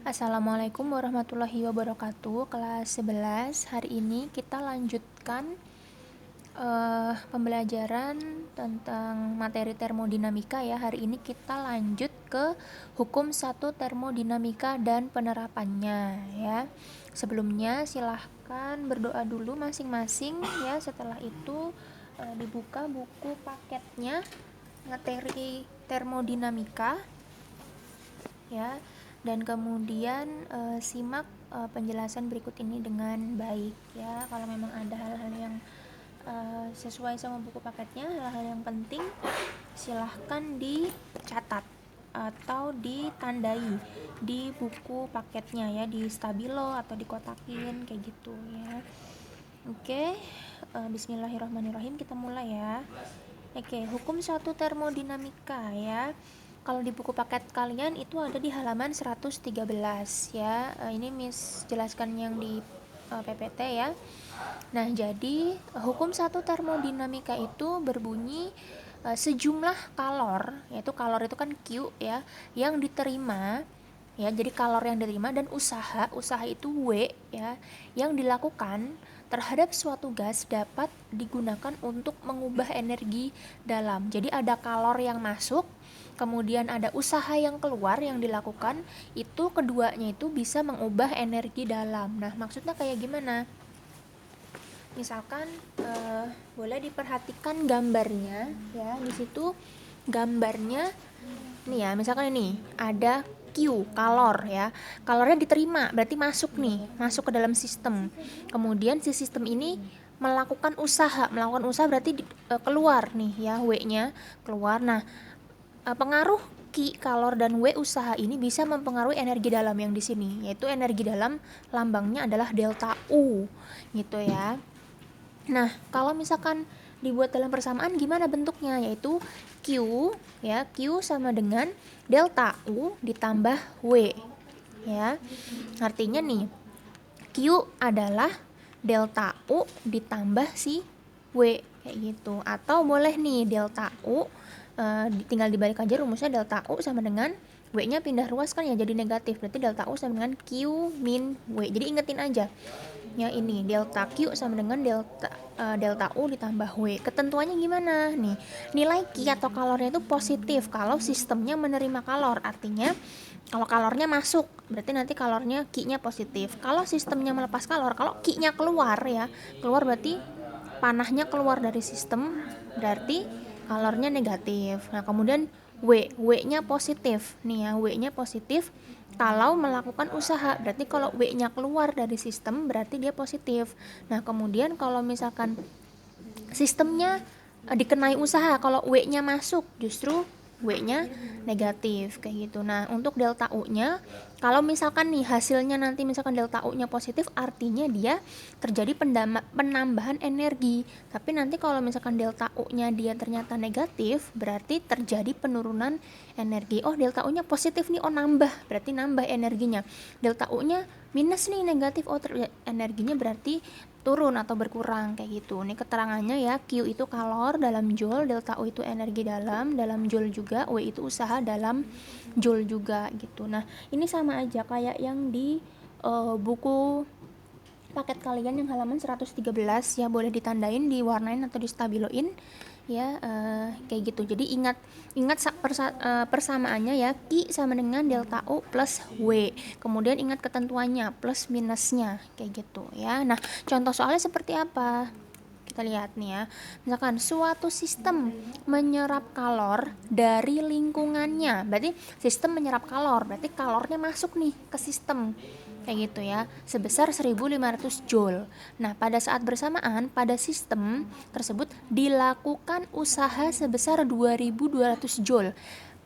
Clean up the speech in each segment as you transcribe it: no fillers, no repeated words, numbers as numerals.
Assalamualaikum warahmatullahi wabarakatuh. Kelas 11. Hari ini kita lanjutkan pembelajaran tentang materi termodinamika ya. Hari ini kita lanjut ke hukum 1 termodinamika dan penerapannya ya. Sebelumnya silahkan berdoa dulu masing-masing ya. Setelah itu dibuka buku paketnya materi termodinamika ya, dan kemudian simak penjelasan berikut ini dengan baik ya. Kalau memang ada hal-hal yang sesuai sama buku paketnya, hal-hal yang penting silahkan dicatat atau ditandai di buku paketnya ya, di stabilo atau dikotakin kayak gitu ya. Oke, bismillahirrahmanirrahim, kita mulai ya. Oke, hukum 1 termodinamika ya. Kalau di buku paket kalian itu ada di halaman 113 ya. Ini Miss jelaskan yang di PPT ya. Nah, jadi hukum 1 termodinamika itu berbunyi sejumlah kalor, yaitu kalor itu kan Q ya, yang diterima ya. Jadi kalor yang diterima dan usaha itu W ya, yang dilakukan terhadap suatu gas dapat digunakan untuk mengubah energi dalam. Jadi ada kalor yang masuk, kemudian ada usaha yang keluar yang dilakukan, itu keduanya itu bisa mengubah energi dalam. Nah, maksudnya kayak gimana? Misalkan boleh diperhatikan gambarnya ya. Di situ gambarnya nih ya, misalkan ini ada Q, kalor ya. Kalornya diterima, berarti masuk ke dalam sistem. Kemudian si sistem ini melakukan usaha berarti keluar nih ya, W-nya keluar. Nah, pengaruh Q, kalor, dan W, usaha ini bisa mempengaruhi energi dalam yang di sini, yaitu energi dalam lambangnya adalah delta U gitu ya. Nah, kalau misalkan dibuat dalam persamaan gimana bentuknya, yaitu Q ya, Q sama dengan delta U ditambah W ya. Artinya nih, Q adalah delta U ditambah si W kayak gitu. Atau boleh nih delta U tinggal dibalik aja rumusnya, delta U sama dengan W-nya pindah ruas kan ya, jadi negatif. Berarti delta U sama dengan Q min W. Jadi ingetin aja ya, ini delta Q sama dengan delta U ditambah W. Ketentuannya gimana nih? Nilai Q atau kalornya itu positif kalau sistemnya menerima kalor. Artinya kalau kalornya masuk, berarti nanti kalornya Q-nya positif. Kalau sistemnya melepas kalor, kalau Q-nya keluar ya, keluar berarti panahnya keluar dari sistem, berarti kalornya negatif. Nah, kemudian W-nya positif nih ya, W-nya positif kalau melakukan usaha, berarti kalau W-nya keluar dari sistem berarti dia positif. Nah, kemudian kalau misalkan sistemnya dikenai usaha, kalau W-nya masuk justru W-nya negatif kayak gitu. Nah, untuk delta U-nya, kalau misalkan nih hasilnya nanti misalkan delta U-nya positif, artinya dia terjadi penambahan energi. Tapi nanti kalau misalkan delta U-nya dia ternyata negatif, berarti terjadi penurunan energi. Oh, delta U-nya positif nih, oh nambah, berarti nambah energinya. Delta U-nya minus nih, negatif, oh energinya berarti turun atau berkurang kayak gitu. Ini keterangannya ya, Q itu kalor dalam joule, delta U itu energi dalam joule juga, W itu usaha dalam joule juga gitu. Nah, ini sama aja kayak yang di buku paket kalian yang halaman 113 ya, boleh ditandain, diwarnain atau distabiloin ya, kayak gitu. Jadi ingat persamaannya ya, Q sama dengan delta U plus W. Kemudian ingat ketentuannya, plus minusnya kayak gitu ya. Nah, contoh soalnya seperti apa? Kita lihat nih ya. Misalkan suatu sistem menyerap kalor dari lingkungannya. Berarti sistem menyerap kalor, berarti kalornya masuk nih ke sistem. Kayak gitu ya, sebesar 1500 joule. Nah, pada saat bersamaan pada sistem tersebut dilakukan usaha sebesar 2200 joule.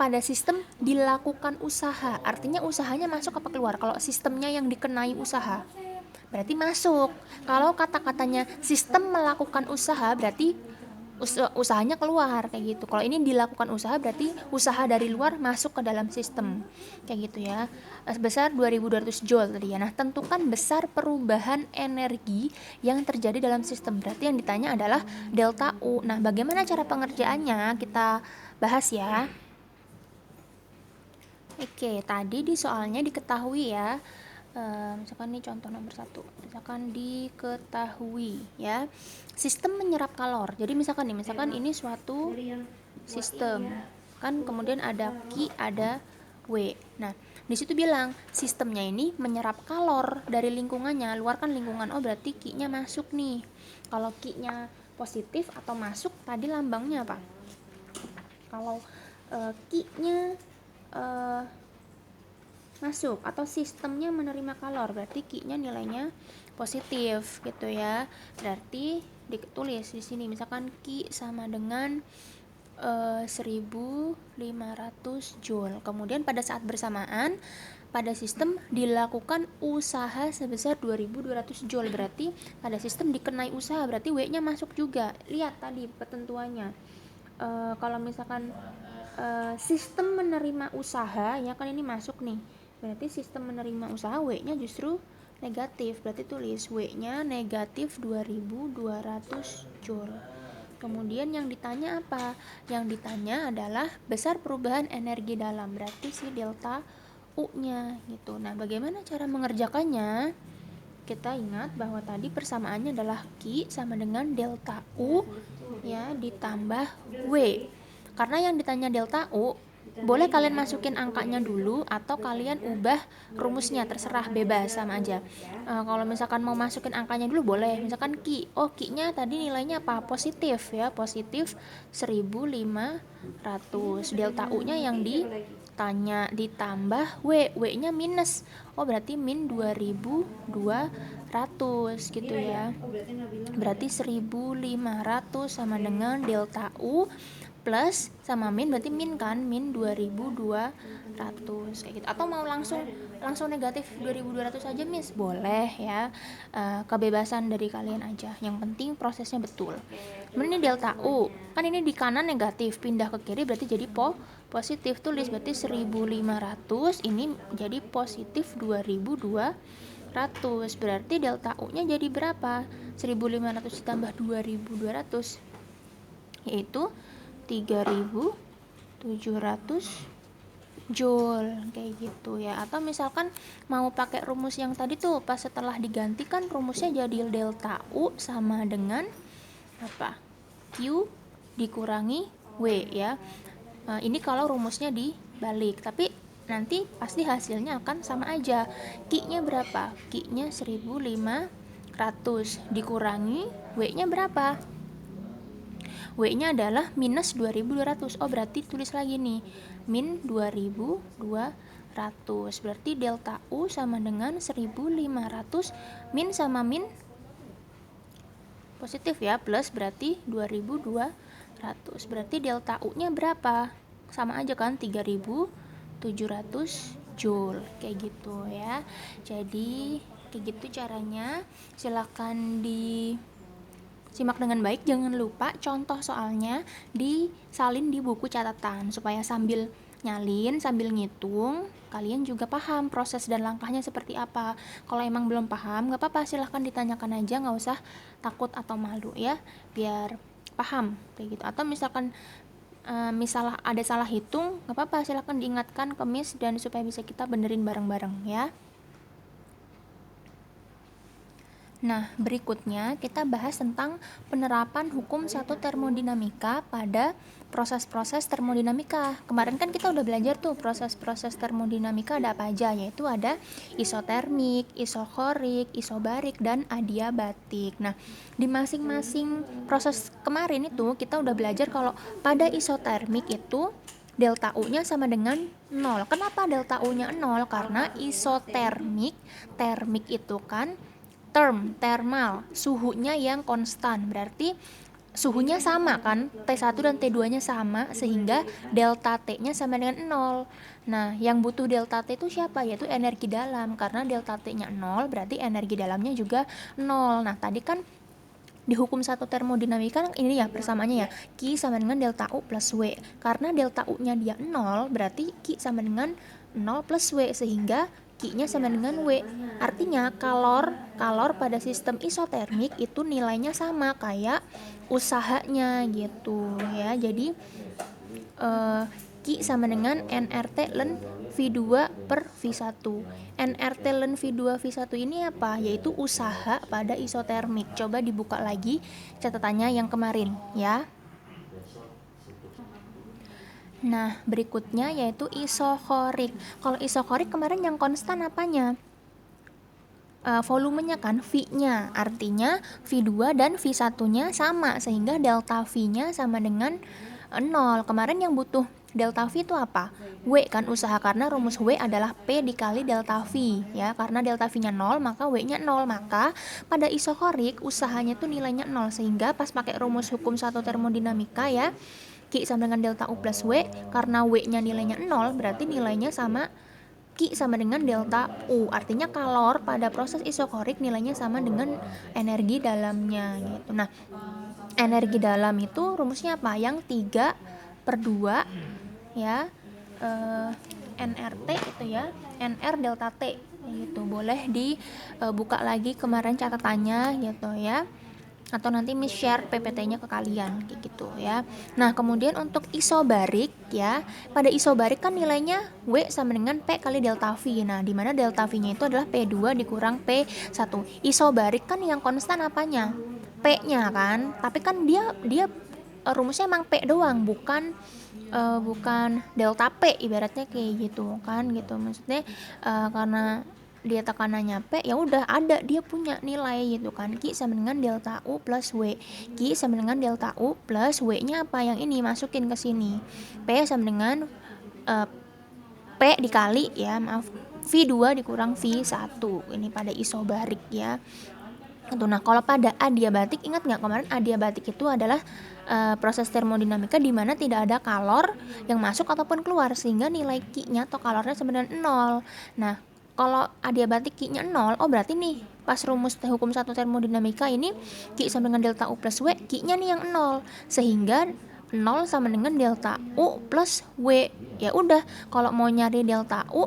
Pada sistem dilakukan usaha, artinya usahanya masuk apa keluar? Kalau sistemnya yang dikenai usaha, berarti masuk. Kalau kata-katanya sistem melakukan usaha, berarti usahanya keluar kayak gitu. Kalau ini dilakukan usaha, berarti usaha dari luar masuk ke dalam sistem kayak gitu ya. Sebesar 2200 joule tadi ya. Nah, tentukan besar perubahan energi yang terjadi dalam sistem. Berarti yang ditanya adalah delta U. Nah, bagaimana cara pengerjaannya? Kita bahas ya. Oke, tadi di soalnya diketahui ya. Misalkan nih contoh nomor 1, misalkan diketahui ya, sistem menyerap kalor. Jadi misalkan ini suatu sistem, kan kemudian ada Q, ada W. Nah, di situ bilang sistemnya ini menyerap kalor dari lingkungannya, luarkan lingkungan. Oh, berarti Q-nya masuk nih. Kalau Q-nya positif atau masuk, tadi lambangnya apa? Kalau Q-nya masuk atau sistemnya menerima kalor, berarti Q-nya nilainya positif gitu ya. Berarti ditulis di sini misalkan Q sama dengan 1500 Joule. Kemudian pada saat bersamaan pada sistem dilakukan usaha sebesar 2200 Joule. Berarti pada sistem dikenai usaha, berarti W-nya masuk juga. Lihat tadi ketentuannya. Kalau misalkan sistem menerima usaha, ya kan ini masuk nih. Berarti sistem menerima usaha W-nya justru negatif. Berarti tulis W-nya negatif 2200 Joule. Kemudian yang ditanya apa? Yang ditanya adalah besar perubahan energi dalam, berarti si delta U-nya gitu. Nah, bagaimana cara mengerjakannya? Kita ingat bahwa tadi persamaannya adalah Q sama dengan delta U ya ditambah W. Karena yang ditanya delta U, boleh kalian masukin angkanya dulu atau kalian ubah rumusnya, terserah, bebas, sama aja. Kalau misalkan mau masukin angkanya dulu boleh, misalkan Q, oh Q-nya tadi nilainya apa? Positif ya, positif 1500. Delta U-nya yang ditanya ditambah W-nya minus, oh berarti min 2200 gitu ya. Berarti 1500 sama dengan delta U plus sama min, berarti min kan, min 2200 kayak gitu. Atau mau langsung negatif 2200 aja Miss, boleh ya. Kebebasan dari kalian aja, yang penting prosesnya betul. Kemudian ini delta U, kan ini di kanan negatif, pindah ke kiri berarti jadi positif, tulis berarti 1500 ini jadi positif 2200. Berarti delta U nya jadi berapa? 1500 ditambah 2200 yaitu 3700 Joule kayak gitu ya. Atau misalkan mau pakai rumus yang tadi tuh, pas setelah digantikan rumusnya jadi delta U sama dengan apa? Q dikurangi W ya. Ini kalau rumusnya dibalik, tapi nanti pasti hasilnya akan sama aja. Q-nya berapa? Q-nya 1500 dikurangi W-nya berapa? W-nya adalah minus 2200. Oh, berarti tulis lagi nih, min 2200. Berarti delta U sama dengan 1500, min sama min positif ya, plus berarti 2200. Berarti delta U-nya berapa? Sama aja kan, 3700 Joule kayak gitu ya. Jadi kayak gitu caranya. Silakan simak dengan baik, jangan lupa contoh soalnya disalin di buku catatan supaya sambil nyalin, sambil ngitung, kalian juga paham proses dan langkahnya seperti apa. Kalau emang belum paham, gak apa-apa, silahkan ditanyakan aja, gak usah takut atau malu ya, biar paham kayak gitu. Atau misalkan misalnya ada salah hitung, gak apa-apa, silahkan diingatkan ke Miss dan supaya bisa kita benerin bareng-bareng ya. Nah, berikutnya kita bahas tentang penerapan hukum satu termodinamika pada proses-proses termodinamika. Kemarin kan kita udah belajar tuh proses-proses termodinamika ada apa aja, yaitu ada isotermik, isokorik, isobarik, dan adiabatik. Nah, di masing-masing proses kemarin itu kita udah belajar kalau pada isotermik itu delta U-nya sama dengan 0. Kenapa delta U-nya 0? Karena isotermik, termik itu kan thermal, suhunya yang konstan, berarti suhunya sama kan, T1 dan T2 nya sama, sehingga delta T nya sama dengan 0. Nah, yang butuh delta T itu siapa? Yaitu energi dalam, karena delta T nya 0 berarti energi dalamnya juga 0. Nah, tadi kan di hukum satu termodinamika ini ya persamaannya ya, Q sama dengan delta U plus W. Karena delta U nya dia 0, berarti Q sama dengan 0 plus W, sehingga Q-nya sama dengan W. Artinya kalor pada sistem isotermik itu nilainya sama kayak usahanya gitu ya. Jadi Q sama dengan nRT ln V2 per V1. nRT ln V2 V1 ini apa? Yaitu usaha pada isotermik. Coba dibuka lagi catatannya yang kemarin ya. Nah, berikutnya yaitu isokorik. Kalau isokorik kemarin yang konstan apanya? Volumenya kan, V-nya. Artinya V2 dan V1-nya sama, sehingga delta V-nya sama dengan 0. Kemarin yang butuh delta V itu apa? W kan, usaha, karena rumus W adalah P dikali delta V ya. Karena delta V-nya 0, maka W-nya 0. Maka pada isokorik usahanya itu nilainya 0, sehingga pas pakai rumus hukum satu termodinamika ya, Q sama dengan delta U plus W, karena W-nya nilainya 0, berarti nilainya sama Q sama dengan delta U. Artinya kalor pada proses isokorik nilainya sama dengan energi dalamnya gitu. Nah, energi dalam itu rumusnya apa? Yang 3/2 ya, nRT itu ya, nR delta T gitu. Boleh dibuka lagi kemarin catatannya gitu ya, atau nanti Miss share PPT-nya ke kalian kayak gitu ya. Nah, kemudian untuk isobarik ya, pada isobarik kan nilainya W sama dengan P kali delta V. Nah, di mana delta V-nya itu adalah P2 dikurang P1. Isobarik kan yang konstan apanya? P-nya kan. Tapi kan dia rumusnya emang P doang, bukan delta P, ibaratnya kayak gitu kan gitu. Maksudnya karena dia tekanannya P, ya udah ada dia punya nilai gitu kan. Q sama dengan delta U plus W. Q sama dengan delta U plus W-nya apa? Yang ini masukin ke sini. P sama dengan P dikali ya, maaf, V2 dikurang V1. Ini pada isobarik ya. Nah, kalau pada adiabatik, ingat nggak kemarin adiabatik itu adalah proses termodinamika di mana tidak ada kalor yang masuk ataupun keluar, sehingga nilai Q-nya atau kalornya sebenarnya 0. Nah, kalau adiabatik Q-nya 0, oh berarti nih pas rumus hukum satu termodinamika ini Q sama dengan delta U plus W, Q-nya nih yang 0, sehingga 0 sama dengan delta U plus W. Ya udah, kalau mau nyari delta U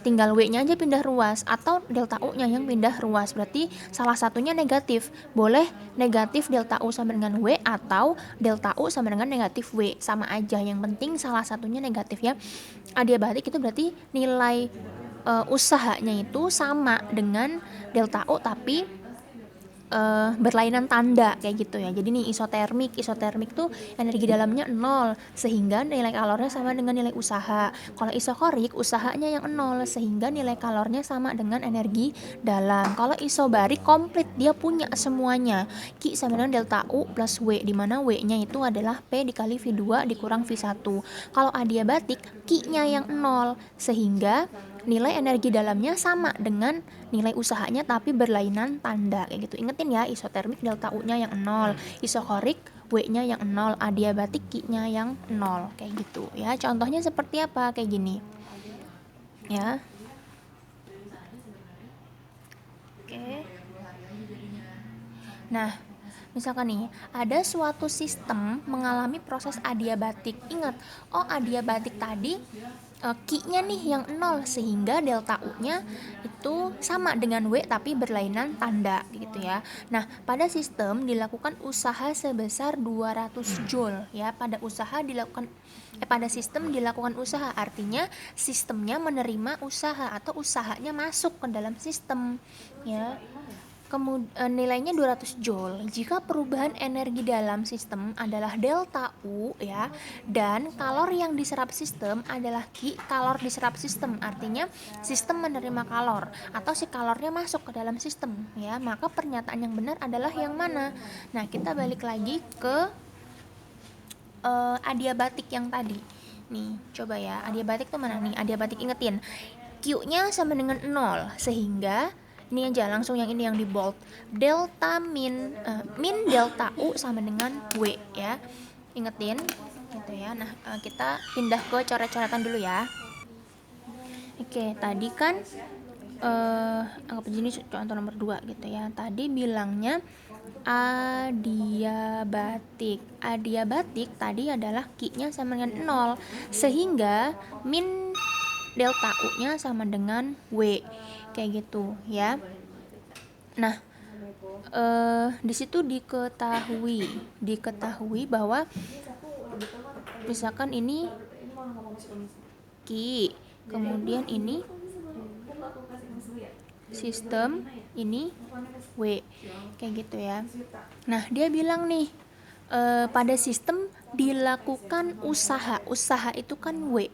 tinggal W-nya aja pindah ruas, atau delta U-nya yang pindah ruas. Berarti salah satunya negatif. Boleh negatif delta U sama dengan W, atau delta U sama dengan negatif W. Sama aja, yang penting salah satunya negatif ya. Adiabatik itu berarti nilai usahanya itu sama dengan delta U, tapi berlainan tanda kayak gitu ya. Jadi nih isotermik tuh energi dalamnya 0, sehingga nilai kalornya sama dengan nilai usaha. Kalau isokorik usahanya yang 0, sehingga nilai kalornya sama dengan energi dalam. Kalau isobarik komplit, dia punya semuanya. Q sama dengan delta U plus W, di mana W-nya itu adalah P dikali V2 dikurang V1. Kalau adiabatik, Q-nya yang 0, sehingga nilai energi dalamnya sama dengan nilai usahanya tapi berlainan tanda kayak gitu. Ingetin ya, isotermik delta U-nya yang 0, isokorik W-nya yang 0, adiabatik Q-nya yang 0 kayak gitu ya. Contohnya seperti apa? Kayak gini ya. Oke. Nah, misalkan nih, ada suatu sistem mengalami proses adiabatik. Ingat, oh adiabatik tadi Q-nya nih yang 0, sehingga delta U-nya itu sama dengan W tapi berlainan tanda gitu ya. Nah, pada sistem dilakukan usaha sebesar 200 Joule ya. Pada sistem dilakukan usaha, artinya sistemnya menerima usaha atau usahanya masuk ke dalam sistem ya. Nilainya 200 Joule. Jika perubahan energi dalam sistem adalah delta U ya, dan kalor yang diserap sistem adalah Q, kalor diserap sistem, artinya sistem menerima kalor atau si kalornya masuk ke dalam sistem ya, maka pernyataan yang benar adalah yang mana? Nah, kita balik lagi ke adiabatik yang tadi. Nih, coba ya, adiabatik tuh mana nih? Adiabatik, ingetin, Q-nya sama dengan 0, sehingga ini aja langsung yang ini yang di bold, delta min delta U sama dengan W ya, ingetin gitu ya. Nah, kita pindah ke coret-coretan dulu ya. Oke, tadi kan anggap ini contoh nomor 2 gitu ya. Tadi bilangnya adiabatik tadi adalah Q-nya sama dengan 0, sehingga min delta U-nya sama dengan W kayak gitu ya. Nah, di situ diketahui bahwa misalkan ini Ki. Kemudian ini sistem, ini W. Kayak gitu ya. Nah, dia bilang nih, pada sistem dilakukan usaha. Usaha itu kan W.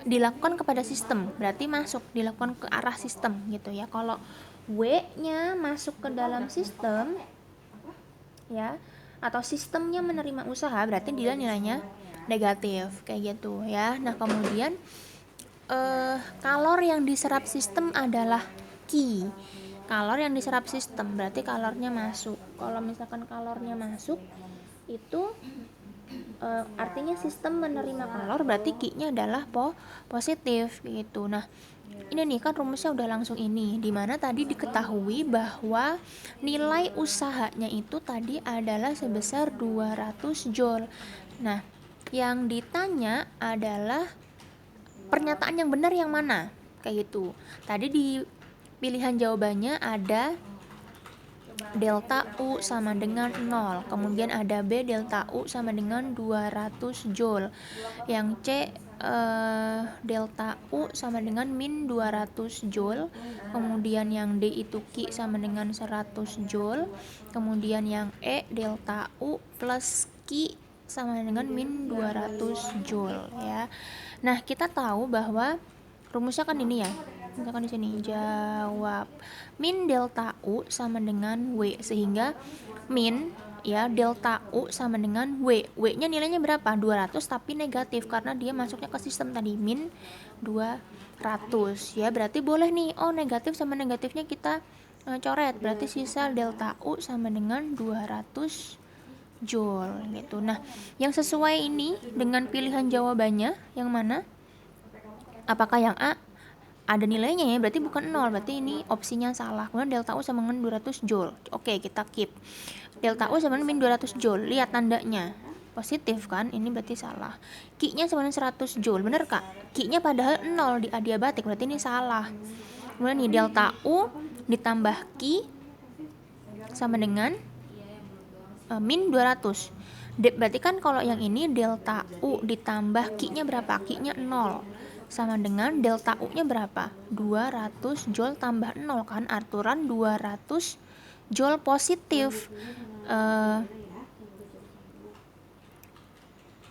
Dilakukan kepada sistem, berarti masuk, dilakukan ke arah sistem gitu ya. Kalau W-nya masuk ke dalam sistem ya, atau sistemnya menerima usaha, berarti dia nilainya negatif kayak gitu ya. Nah, kemudian kalor yang diserap sistem adalah Q. Kalor yang diserap sistem berarti kalornya masuk. Kalau misalkan kalornya masuk itu artinya sistem menerima kalor, berarti Q-nya adalah positif gitu. Nah, ini nih kan rumusnya udah langsung ini, dimana tadi diketahui bahwa nilai usahanya itu tadi adalah sebesar 200 joule. Nah, yang ditanya adalah pernyataan yang benar yang mana, kayak gitu. Tadi di pilihan jawabannya ada delta U sama dengan 0, kemudian ada B delta U sama dengan 200 joule, yang C delta U sama dengan min 200 joule, kemudian yang D itu Q sama dengan 100 joule, kemudian yang E delta U plus Q sama dengan min 200 joule ya. Nah, kita tahu bahwa rumusnya kan ini ya. Misalkan di sini jawab min delta U sama dengan W, sehingga min ya delta U sama dengan W. W-nya nilainya berapa? 200 tapi negatif karena dia masuknya ke sistem tadi min 200 ya. Berarti boleh nih, oh negatif sama negatifnya kita coret. Berarti sisa delta U sama dengan 200 joule gitu. Nah, yang sesuai ini dengan pilihan jawabannya yang mana? Apakah yang A? Ada nilainya ya, berarti bukan 0, berarti ini opsinya salah. Kemudian delta U sama dengan 200 joule. Oke, kita keep. Delta U sama dengan min 200 joule. Lihat tandanya. Positif kan? Ini berarti salah. Q-nya sama dengan 100 joule. Bener Kak? Q-nya padahal 0 di adiabatik, berarti ini salah. Kemudian nih delta U ditambah Q sama dengan min 200. Berarti kan kalau yang ini delta U ditambah Q-nya berapa? Q-nya 0. Sama dengan delta U-nya berapa? 200 joule tambah 0 kan? Aturan 200 joule positif.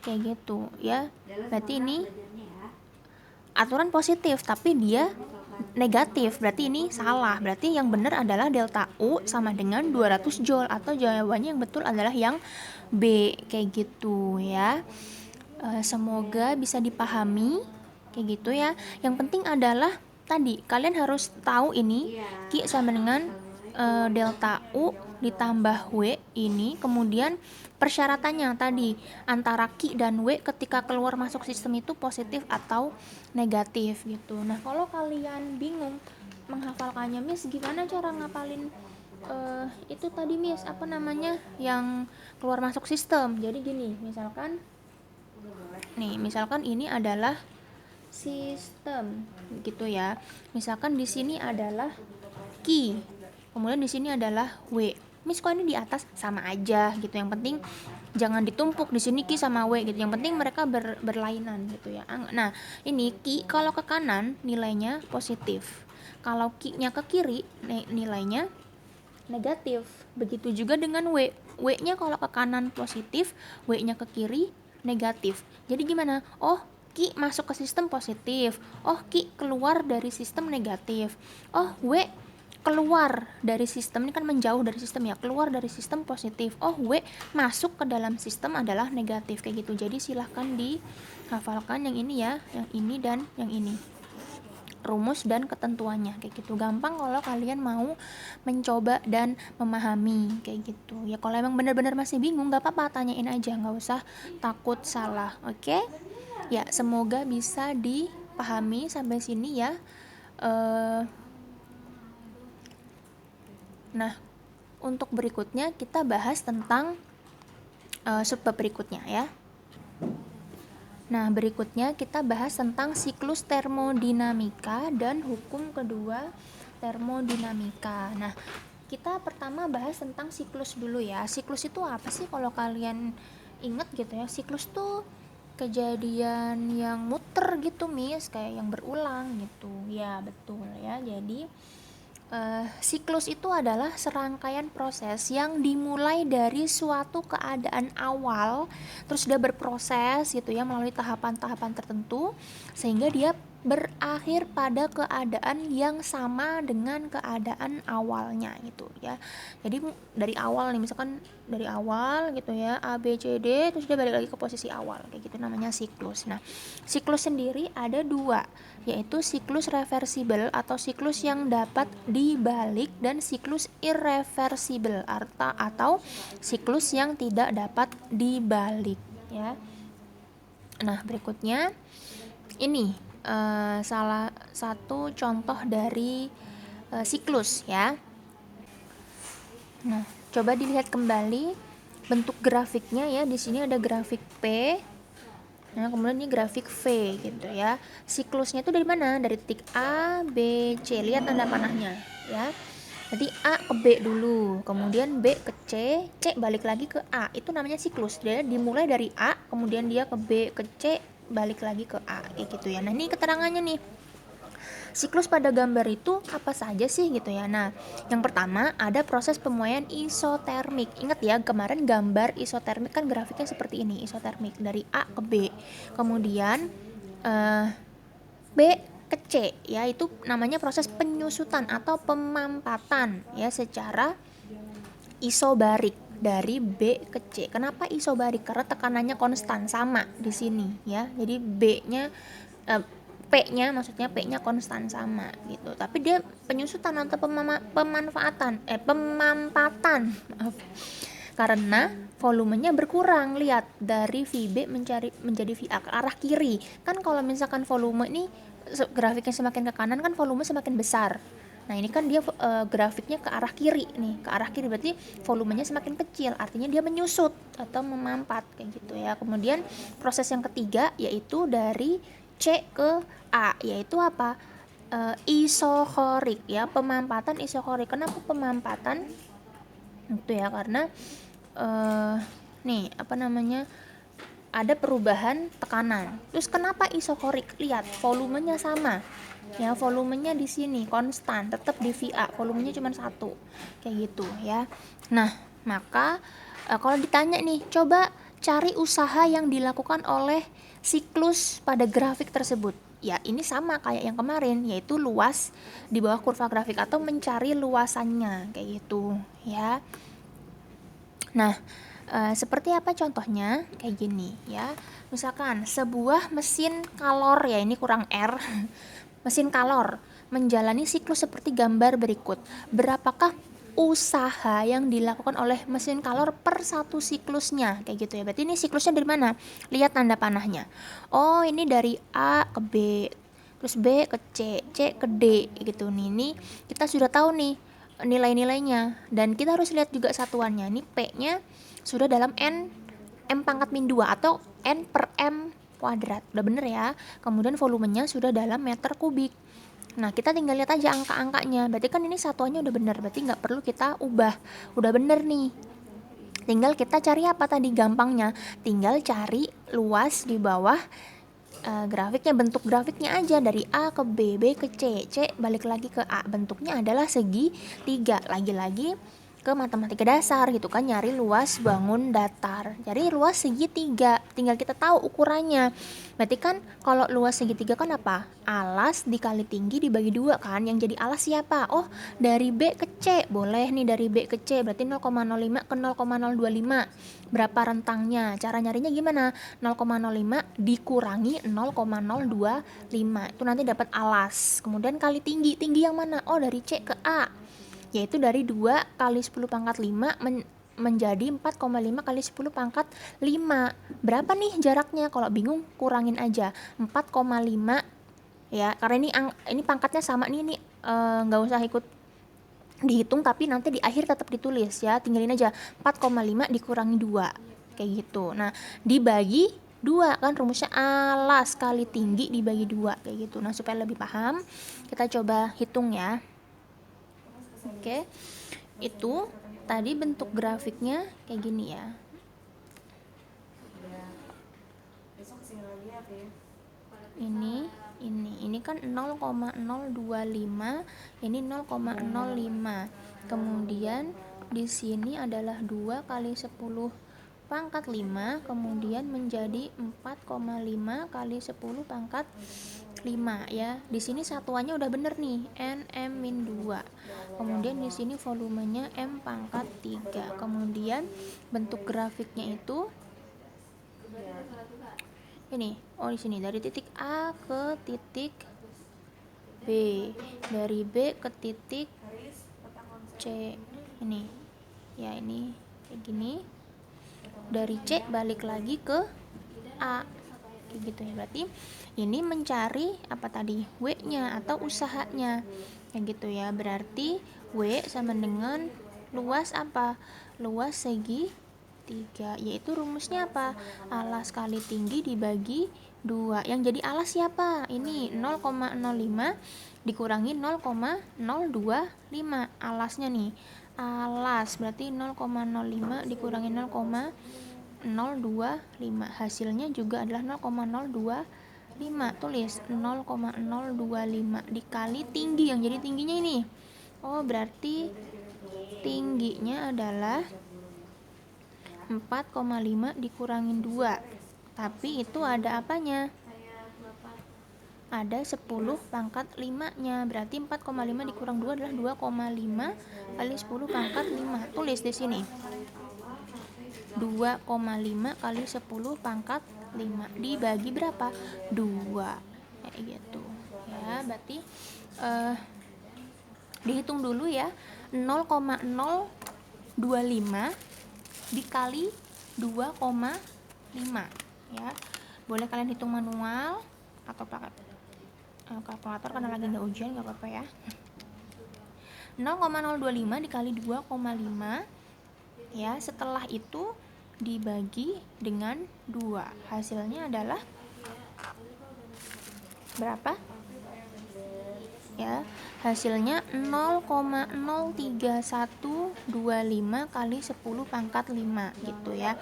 Kayak gitu ya. Berarti ini aturan positif tapi dia negatif, berarti ini salah. Berarti yang benar adalah delta U sama dengan 200 joule, atau jawabannya yang betul adalah yang B, kayak gitu ya. Semoga bisa dipahami kayak gitu ya. Yang penting adalah tadi kalian harus tahu ini Q sama dengan delta U ditambah W ini, kemudian persyaratannya tadi antara Q dan W ketika keluar masuk sistem itu positif atau negatif gitu. Nah, kalau kalian bingung menghafalkannya, Miss gimana cara ngapalin itu tadi Miss, apa namanya, yang keluar masuk sistem? Jadi gini, misalkan ini adalah sistem gitu ya. Misalkan di sini adalah Q, kemudian di sini adalah W. Miss kok ini di atas? Sama aja gitu. Yang penting jangan ditumpuk di sini Q sama W gitu. Yang penting mereka berlainan gitu ya. Nah, ini Q kalau ke kanan nilainya positif. Kalau Q-nya ke kiri nilainya negatif. Begitu juga dengan W. W-nya kalau ke kanan positif, W-nya ke kiri negatif. Jadi gimana? Oh, Q masuk ke sistem positif. Oh, Q keluar dari sistem negatif. Oh, W keluar dari sistem, ini kan menjauh dari sistem ya, keluar dari sistem positif. Oh, W masuk ke dalam sistem adalah negatif, kayak gitu. Jadi silahkan dihafalkan yang ini ya, yang ini dan yang ini, rumus dan ketentuannya kayak gitu. Gampang kalau kalian mau mencoba dan memahami kayak gitu ya. Kalau emang benar-benar masih bingung, gak apa-apa, tanyain aja, gak usah takut salah. Oke ya, semoga bisa dipahami sampai sini ya. Nah, untuk berikutnya kita bahas tentang subbab berikutnya ya. Nah, berikutnya kita bahas tentang siklus termodinamika dan hukum kedua termodinamika. Nah, kita pertama bahas tentang siklus dulu ya. Siklus itu apa sih kalau kalian ingat gitu ya? Siklus tuh kejadian yang muter gitu, Miss, kayak yang berulang gitu. Ya, betul ya. Jadi siklus itu adalah serangkaian proses yang dimulai dari suatu keadaan awal, terus dia berproses gitu ya melalui tahapan-tahapan tertentu sehingga dia berakhir pada keadaan yang sama dengan keadaan awalnya gitu ya. Jadi dari awal nih, misalkan dari awal gitu ya, A B C D, terus dia balik lagi ke posisi awal, kayak gitu namanya siklus. Nah, siklus sendiri ada dua, yaitu siklus reversibel atau siklus yang dapat dibalik dan siklus irreversibel atau siklus yang tidak dapat dibalik ya. Nah, berikutnya ini salah satu contoh dari siklus ya. Nah, coba dilihat kembali bentuk grafiknya ya. Di sini ada grafik P. Nah, kemudian ini grafik V gitu ya. Siklusnya itu dari mana? Dari titik A, B, C. Lihat tanda panahnya ya. Jadi A ke B dulu, kemudian B ke C, C balik lagi ke A. Itu namanya siklus. Dia dimulai dari A, kemudian dia ke B, ke C, balik lagi ke A, kayak gitu ya. Nah, ini keterangannya nih. Siklus pada gambar itu apa saja sih gitu ya. Nah, yang pertama ada proses pemuaian isotermik. Ingat ya, kemarin gambar isotermik kan grafiknya seperti ini, isotermik dari A ke B. Kemudian B ke C ya, itu namanya proses penyusutan atau pemampatan ya secara isobarik dari B ke C. Kenapa isobarik? Karena tekanannya konstan sama di sini ya. Jadi P-nya maksudnya P-nya konstan sama gitu. Tapi dia penyusutan atau pemampatan. Maaf. Karena volumenya berkurang. Lihat dari VB menjadi VA ke arah kiri. Kan kalau misalkan volume ini grafiknya semakin ke kanan kan volume semakin besar. Nah, ini kan dia grafiknya ke arah kiri nih, ke arah kiri berarti volumenya semakin kecil, artinya dia menyusut atau memampat kayak gitu ya. Kemudian proses yang ketiga yaitu dari C ke A, yaitu apa? Isokorik ya, pemampatan isokorik. Kenapa pemampatan? Itu ya karena nih apa namanya? Ada perubahan tekanan. Terus kenapa isokorik? Lihat volumenya sama. Ya, volumenya di sini konstan, tetap di VA, volumenya cuma 1. Kayak gitu ya. Nah, maka kalau ditanya nih, coba cari usaha yang dilakukan oleh siklus pada grafik tersebut. Ya, ini sama kayak yang kemarin, yaitu luas di bawah kurva grafik atau mencari luasannya kayak gitu ya. Nah, seperti apa contohnya? Kayak gini ya. Misalkan sebuah mesin kalor ya, ini kurang R. Mesin kalor menjalani siklus seperti gambar berikut. Berapakah usaha yang dilakukan oleh mesin kalor per satu siklusnya? Kayak gitu ya. Berarti ini siklusnya dari mana? Lihat tanda panahnya. Oh, ini dari A ke B, terus B ke C, C ke D gitu nih. Ini kita sudah tahu nih nilai-nilainya dan kita harus lihat juga satuannya. Ini P-nya sudah dalam M pangkat min 2 atau N per M kuadrat. Udah bener ya. Kemudian volumenya sudah dalam meter kubik. Nah, kita tinggal lihat aja angka-angkanya. Berarti kan ini satuannya udah bener. Berarti nggak perlu kita ubah. Udah bener nih. Tinggal kita cari apa tadi gampangnya. Tinggal cari luas di bawah grafiknya, bentuk grafiknya aja dari A ke B, B ke C, C balik lagi ke A. Bentuknya adalah segitiga. Lagi-lagi ke matematika dasar gitu kan, nyari luas bangun datar, cari luas segitiga, tinggal kita tahu ukurannya. Berarti kan kalau luas segitiga kan apa? Alas dikali tinggi dibagi 2 kan, yang jadi alas siapa? Oh, dari B ke C, boleh nih dari B ke C, berarti 0,05 ke 0,025. Berapa rentangnya? Cara nyarinya gimana? 0,05 dikurangi 0,025, itu nanti dapat alas. Kemudian kali tinggi, tinggi yang mana? Oh, dari C ke A, yaitu dari 2 kali 10 pangkat 5 menjadi 4,5 kali 10 pangkat 5. Berapa nih jaraknya? Kalau bingung kurangin aja 4,5 ya, karena ini pangkatnya sama nih, nggak usah ikut dihitung tapi nanti di akhir tetap ditulis ya, tinggalin aja 4,5 dikurangi 2 kayak gitu. Nah, dibagi 2 kan rumusnya alas kali tinggi dibagi 2 kayak gitu. Nah, supaya lebih paham kita coba hitung ya. Oke, itu tadi bentuk grafiknya kayak gini ya. ini kan 0,025, ini 0,05. Kemudian di sini adalah 2 kali 10 pangkat 5, kemudian menjadi 4,5 kali 10 pangkat 5 ya. Di sini satuannya udah bener nih, nm-2. Kemudian di sini volumenya m pangkat 3. Kemudian bentuk grafiknya itu ini. Oh, di sini dari titik A ke titik B, dari B ke titik C. Ini. Ya, ini kayak gini. Dari C balik lagi ke A. Kayak gitu ya. Berarti ini mencari apa tadi? W-nya atau usahanya. Kayak gitu ya. Berarti W sama dengan luas apa? Luas segi 3, yaitu rumusnya apa? Alas kali tinggi dibagi 2. Yang jadi alas siapa? Ini 0,05 dikurangi 0,025. Alasnya nih. Alas berarti 0,05 dikurangi 0,025. Hasilnya juga adalah 0,025. Tulis 0,025 dikali tinggi. Yang jadi tingginya ini. Oh, berarti tingginya adalah 4,5 dikurangin 2. Tapi itu ada apanya? Ada 10 pangkat 5-nya. Berarti 4,5 dikurang 2 adalah 2,5 kali 10 pangkat 5. Tulis di sini. 2,5 kali 10 pangkat 5 dibagi berapa? 2. Kayak gitu. Ya, berarti dihitung dulu ya. 0,025 dikali 2,5 ya. Boleh kalian hitung manual atau pakai kalkulator karena lagi nggak ujian, nggak apa-apa ya. 0,025 dikali 2,5 ya. Setelah itu dibagi dengan 2, hasilnya adalah berapa ya? Hasilnya 0,03125 kali 10 pangkat 5 gitu ya.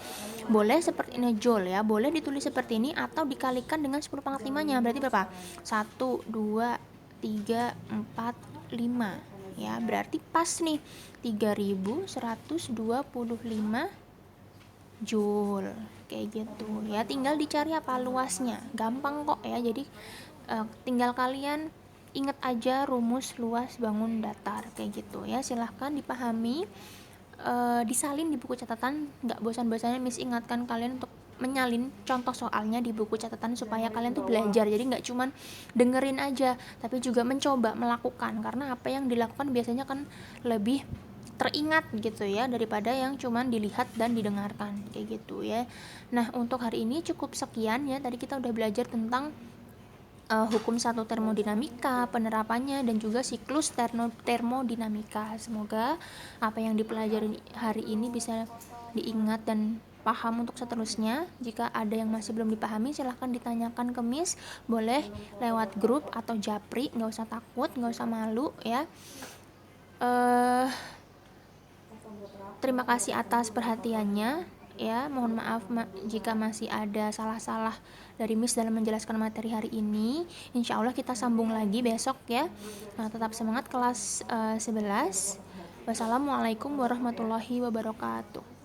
Boleh seperti ini joule ya, boleh ditulis seperti ini atau dikalikan dengan 10 pangkat 5-nya. Berarti berapa? 1, 2, 3, 4, 5 ya. Berarti pas nih 3125 joule kayak gitu ya. Tinggal dicari apa luasnya, gampang kok ya. Jadi tinggal kalian ingat aja rumus luas bangun datar kayak gitu ya. Silahkan dipahami, disalin di buku catatan. Nggak bosan-bosannya Miss ingatkan kalian untuk menyalin contoh soalnya di buku catatan supaya kalian tuh belajar. Jadi nggak cuman dengerin aja, tapi juga mencoba melakukan, karena apa yang dilakukan biasanya kan lebih teringat gitu ya daripada yang cuman dilihat dan didengarkan kayak gitu ya. Nah, untuk hari ini cukup sekian ya. Tadi kita udah belajar tentang hukum 1 termodinamika, penerapannya, dan juga siklus termodinamika. Semoga apa yang dipelajari hari ini bisa diingat dan paham untuk seterusnya. Jika ada yang masih belum dipahami, silahkan ditanyakan ke Miss. Boleh lewat grup atau japri, nggak usah takut, nggak usah malu ya. Terima kasih atas perhatiannya ya. Mohon maaf jika masih ada salah-salah dari Miss dalam menjelaskan materi hari ini. Insya Allah kita sambung lagi besok ya. Tetap semangat kelas 11. Wassalamualaikum warahmatullahi wabarakatuh.